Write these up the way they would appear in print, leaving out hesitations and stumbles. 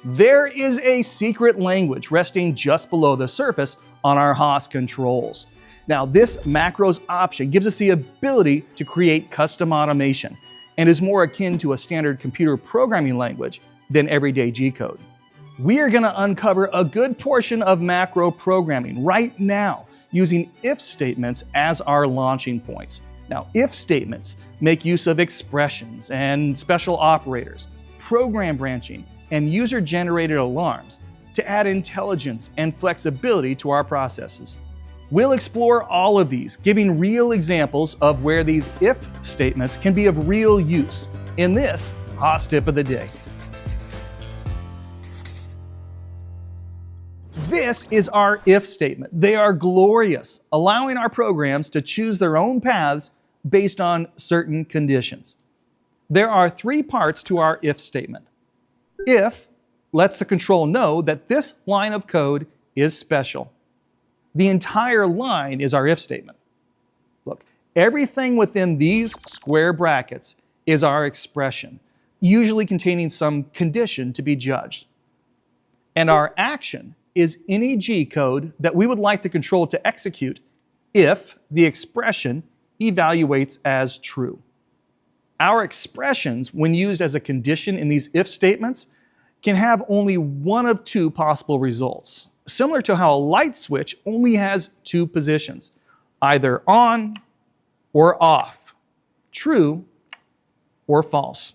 There is a secret language resting just below the surface on our Haas controls. Now, this macros option gives us the ability to create custom automation and is more akin to a standard computer programming language than everyday G-code. We are going to uncover a good portion of macro programming right now using if statements as our launching points. Now, if statements make use of expressions and special operators, program branching, and user-generated alarms to add intelligence and flexibility to our processes. We'll explore all of these, giving real examples of where these if statements can be of real use in this Haas tip of the day. This is our if statement. They are glorious, allowing our programs to choose their own paths based on certain conditions. There are three parts to our if statement. If lets the control know that this line of code is special. The entire line is our if statement. Look, everything within these square brackets is our expression, usually containing some condition to be judged. And our action is any G-code that we would like the control to execute if the expression evaluates as true. Our expressions, when used as a condition in these if statements, can have only one of two possible results, similar to how a light switch only has two positions, either on or off, true or false.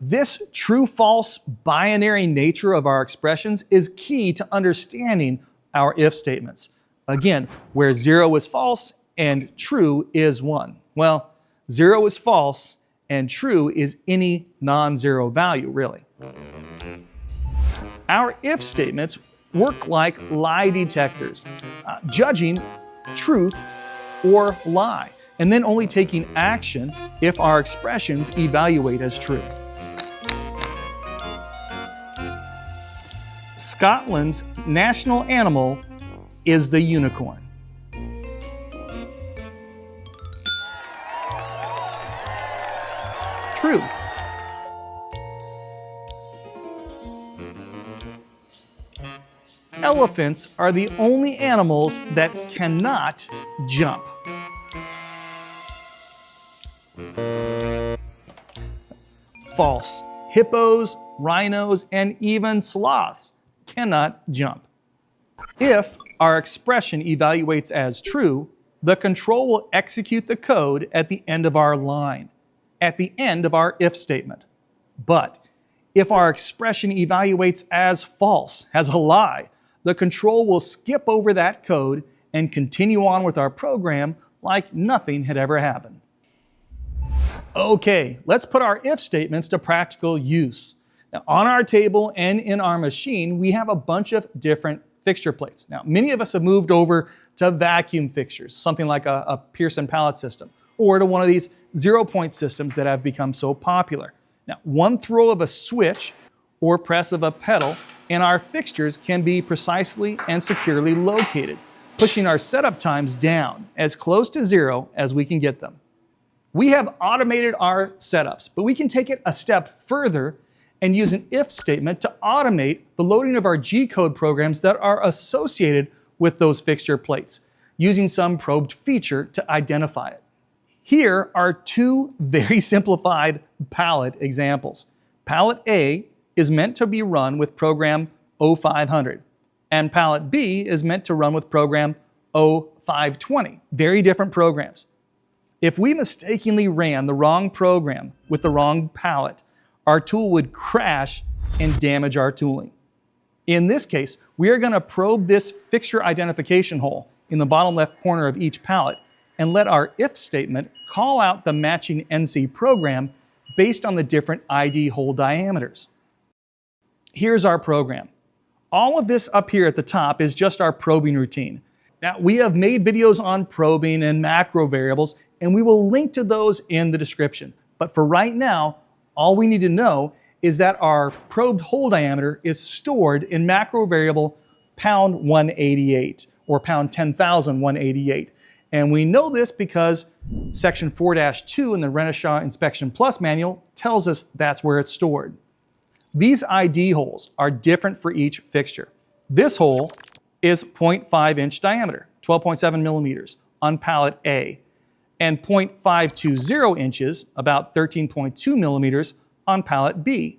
This true-false binary nature of our expressions is key to understanding our if statements. Again, where 0 is false and true is 1. Well, 0 is false and true is any non-zero value, really. Our if statements work like lie detectors, judging truth or lie, and then only taking action if our expressions evaluate as true. Scotland's national animal is the unicorn. True. Elephants are the only animals that cannot jump. False. Hippos, rhinos, and even sloths cannot jump. If our expression evaluates as true, the control will execute the code at the end of our line, at the end of our if statement. But if our expression evaluates as false, as a lie, the control will skip over that code and continue on with our program like nothing had ever happened. Okay, let's put our if statements to practical use. Now, on our table and in our machine, we have a bunch of different fixture plates. Now, many of us have moved over to vacuum fixtures, something like a Pearson pallet system, or to one of these zero-point systems that have become so popular. Now, one throw of a switch or press of a pedal, and our fixtures can be precisely and securely located, pushing our setup times down as close to 0 as we can get them. We have automated our setups, but we can take it a step further and use an if statement to automate the loading of our G-code programs that are associated with those fixture plates, using some probed feature to identify it. Here are two very simplified pallet examples. Pallet A is meant to be run with program 0500, and pallet B is meant to run with program 0520. Very different programs. If we mistakenly ran the wrong program with the wrong pallet, our tool would crash and damage our tooling. In this case, we are going to probe this fixture identification hole in the bottom left corner of each pallet and let our if statement call out the matching NC program based on the different ID hole diameters. Here's our program. All of this up here at the top is just our probing routine. Now, we have made videos on probing and macro variables, and we will link to those in the description. But for right now, all we need to know is that our probed hole diameter is stored in macro variable pound 188 or pound 10,188. And we know this because section 4-2 in the Renishaw Inspection Plus manual tells us that's where it's stored. These ID holes are different for each fixture. This hole is 0.5 inch diameter, 12.7 millimeters on pallet A, and 0.520 inches, about 13.2 millimeters on pallet B.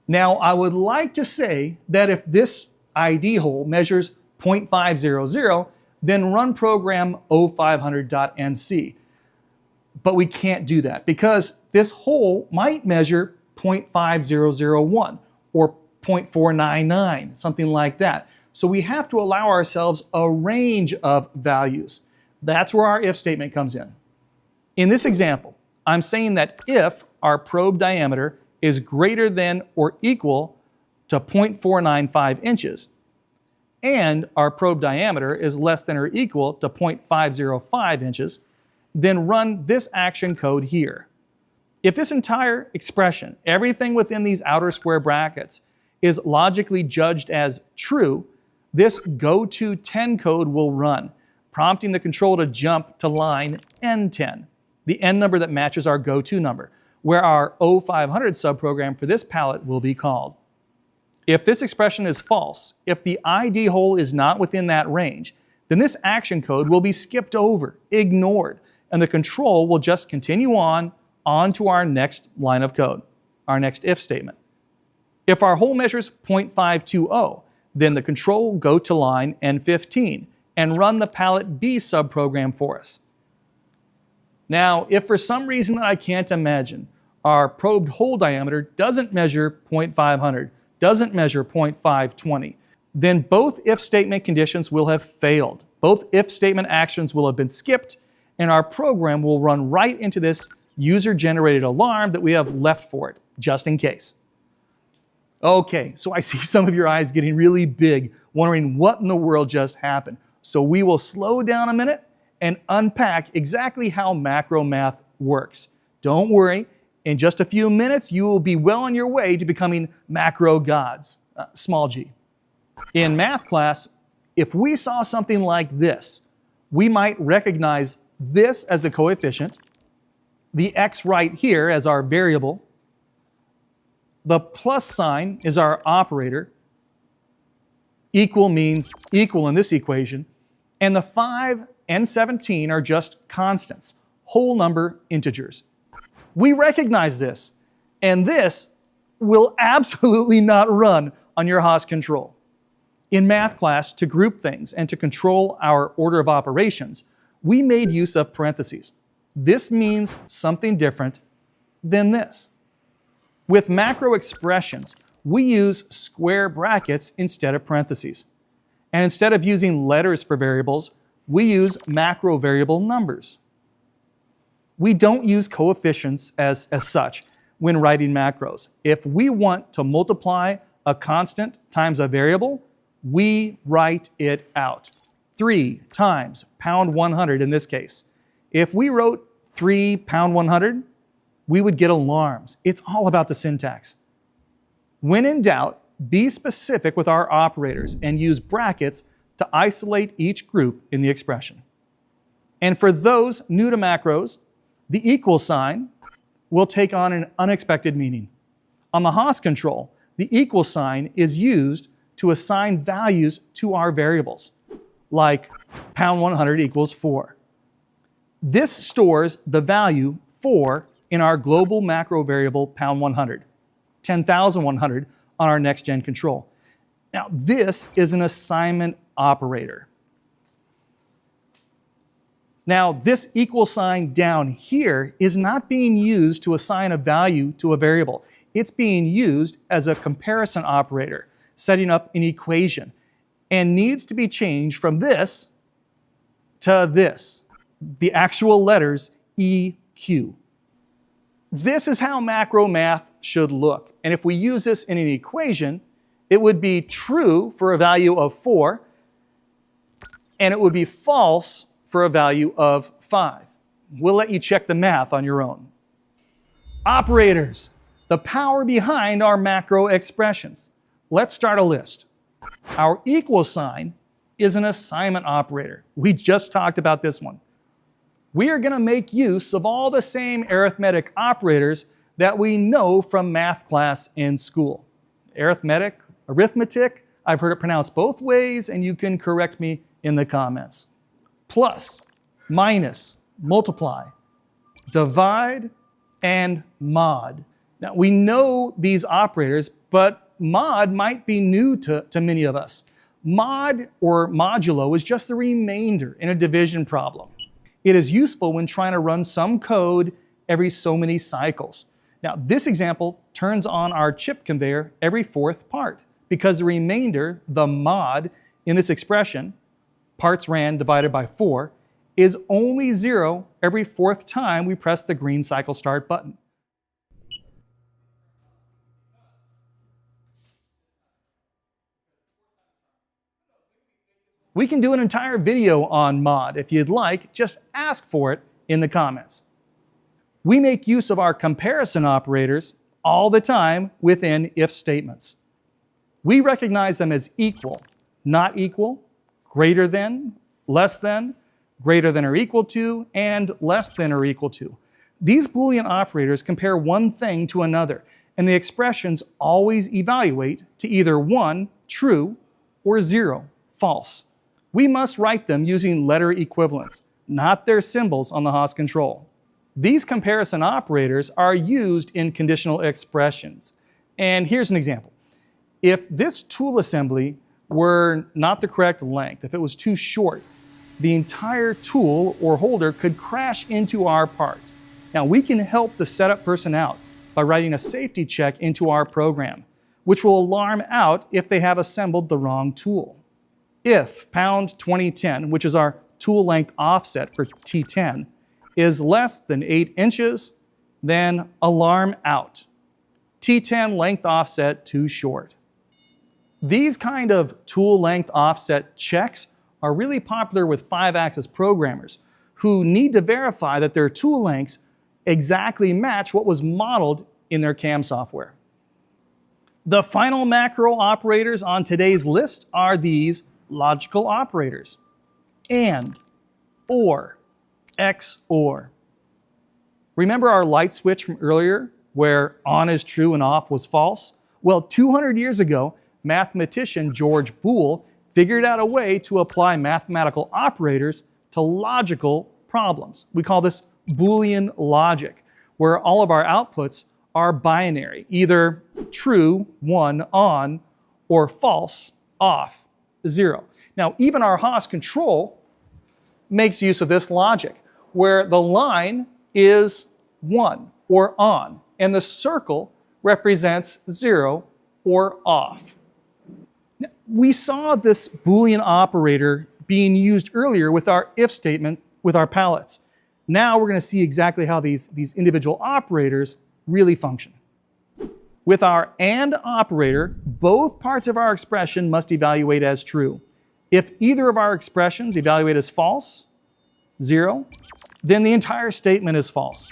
Now, I would like to say that if this ID hole measures 0.500, then run program O500.NC. But we can't do that because this hole might measure 0.5001 or 0.499, something like that. So we have to allow ourselves a range of values. That's where our if statement comes in. In this example, I'm saying that if our probe diameter is greater than or equal to 0.495 inches, and our probe diameter is less than or equal to 0.505 inches, then run this action code here. If this entire expression, everything within these outer square brackets, is logically judged as true, this go-to10 code will run, prompting the control to jump to line N10, the N number that matches our go-to number, where our O500 subprogram for this pallet will be called. If this expression is false, if the ID hole is not within that range, then this action code will be skipped over, ignored, and the control will just continue on to our next line of code, our next if statement. If our hole measures 0.520, then the control will go to line N15 and run the pallet B subprogram for us. Now, if for some reason that I can't imagine, our probed hole diameter doesn't measure 0.500, doesn't measure 0.520, then both if statement conditions will have failed. Both if statement actions will have been skipped, and our program will run right into this user-generated alarm that we have left for it, just in case. Okay, so I see some of your eyes getting really big, wondering what in the world just happened. So we will slow down a minute and unpack exactly how macro math works. Don't worry, in just a few minutes, you will be well on your way to becoming macro gods, small g. In math class, if we saw something like this, we might recognize this as a coefficient, the x right here as our variable, the plus sign is our operator, equal means equal in this equation, and the 5 and 17 are just constants, whole number integers. We recognize this, and this will absolutely not run on your Haas control. In math class, to group things and to control our order of operations, we made use of parentheses. This means something different than this. With macro expressions, we use square brackets instead of parentheses. And instead of using letters for variables, we use macro variable numbers. We don't use coefficients as such when writing macros. If we want to multiply a constant times a variable, we write it out. 3 times pound 100 in this case. If we wrote 3 pound 100, we would get alarms. It's all about the syntax. When in doubt, be specific with our operators and use brackets to isolate each group in the expression. And for those new to macros, the equal sign will take on an unexpected meaning. On the Haas control, the equal sign is used to assign values to our variables, like pound 100 equals 4. This stores the value 4 in our global macro variable pound 100, 10,100 on our next gen control. Now, this is an assignment operator. Now, this equal sign down here is not being used to assign a value to a variable. It's being used as a comparison operator, setting up an equation, and needs to be changed from this to this, the actual letters EQ. This is how macro math should look. And if we use this in an equation, it would be true for a value of 4, and it would be false for a value of 5. We'll let you check the math on your own. Operators, the power behind our macro expressions. Let's start a list. Our equal sign is an assignment operator. We just talked about this one. We are going to make use of all the same arithmetic operators that we know from math class in school. arithmetic. I've heard it pronounced both ways, and you can correct me in the comments. Plus, minus, multiply, divide, and mod. Now, we know these operators, but mod might be new to many of us. Mod or modulo is just the remainder in a division problem. It is useful when trying to run some code every so many cycles. Now, this example turns on our chip conveyor every fourth part because the remainder, the mod, in this expression, parts ran divided by 4, is only 0 every fourth time we press the green cycle start button. We can do an entire video on mod. If you'd like, just ask for it in the comments. We make use of our comparison operators all the time within if statements. We recognize them as equal, not equal, greater than, less than, greater than or equal to, and less than or equal to. These Boolean operators compare one thing to another, and the expressions always evaluate to either 1, true, or 0, false. We must write them using letter equivalents, not their symbols on the Haas control. These comparison operators are used in conditional expressions. And here's an example. If this tool assembly were not the correct length, if it was too short, the entire tool or holder could crash into our part. Now, we can help the setup person out by writing a safety check into our program, which will alarm out if they have assembled the wrong tool. If pound 2010, which is our tool length offset for T10, is less than 8 inches, then alarm out. T10 length offset too short. These kind of tool length offset checks are really popular with 5-axis programmers who need to verify that their tool lengths exactly match what was modeled in their CAM software. The final macro operators on today's list are these logical operators: and, or, XOR. Remember our light switch from earlier where on is true and off was false? Well, 200 years ago, mathematician George Boole figured out a way to apply mathematical operators to logical problems. We call this Boolean logic, where all of our outputs are binary, either true, 1, on, or false, off, 0. Now, even our Haas control makes use of this logic, where the line is 1, or on, and the circle represents 0, or off. Now, we saw this Boolean operator being used earlier with our if statement with our palettes. Now we're going to see exactly how these individual operators really function. With our AND operator, both parts of our expression must evaluate as true. If either of our expressions evaluate as false, 0, then the entire statement is false.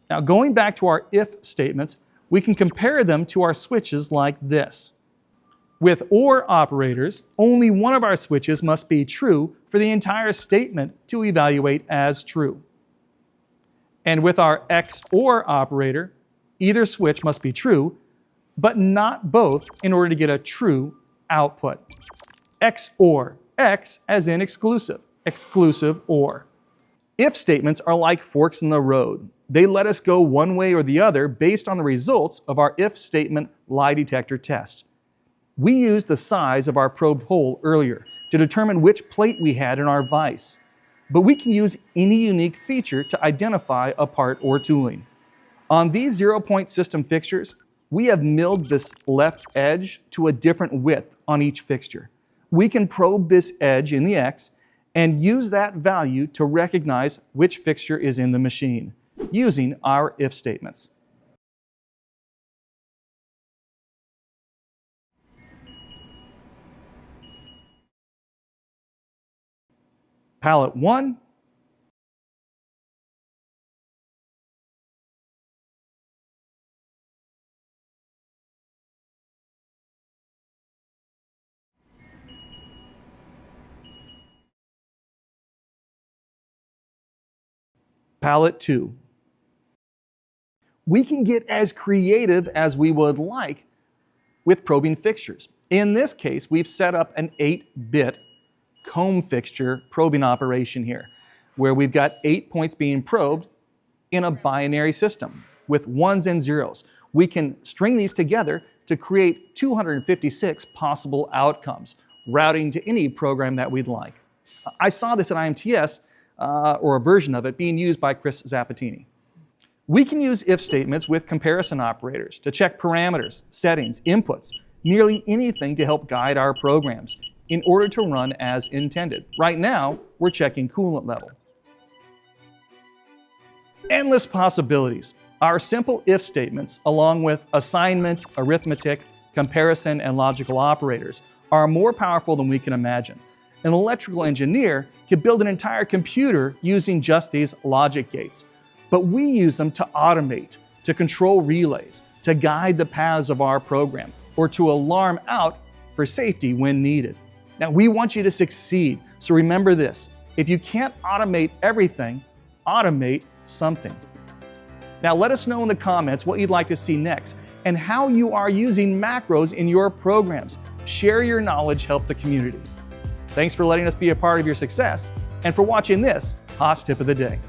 Now, going back to our if statements, we can compare them to our switches like this. With OR operators, only one of our switches must be true for the entire statement to evaluate as true. And with our XOR operator, either switch must be true, but not both in order to get a true output. XOR, X as in exclusive, exclusive OR. If statements are like forks in the road. They let us go one way or the other based on the results of our if statement lie detector test. We used the size of our probed hole earlier to determine which plate we had in our vise. But we can use any unique feature to identify a part or tooling. On these 0-point system fixtures, we have milled this left edge to a different width on each fixture. We can probe this edge in the X and use that value to recognize which fixture is in the machine using our if statements. Palette 1, palette 2. We can get as creative as we would like with probing fixtures. In this case, we've set up an 8-bit comb fixture probing operation here, where we've got 8 points being probed in a binary system with ones and zeros. We can string these together to create 256 possible outcomes, routing to any program that we'd like. I saw this at IMTS, or a version of it, being used by Chris Zapatini. We can use if statements with comparison operators to check parameters, settings, inputs, nearly anything to help guide our programs in order to run as intended. Right now, we're checking coolant level. Endless possibilities. Our simple if statements, along with assignment, arithmetic, comparison, and logical operators, are more powerful than we can imagine. An electrical engineer could build an entire computer using just these logic gates. But we use them to automate, to control relays, to guide the paths of our program, or to alarm out for safety when needed. Now, we want you to succeed, so remember this: if you can't automate everything, automate something. Now, let us know in the comments what you'd like to see next and how you are using macros in your programs. Share your knowledge, help the community. Thanks for letting us be a part of your success and for watching this Haas Tip of the Day.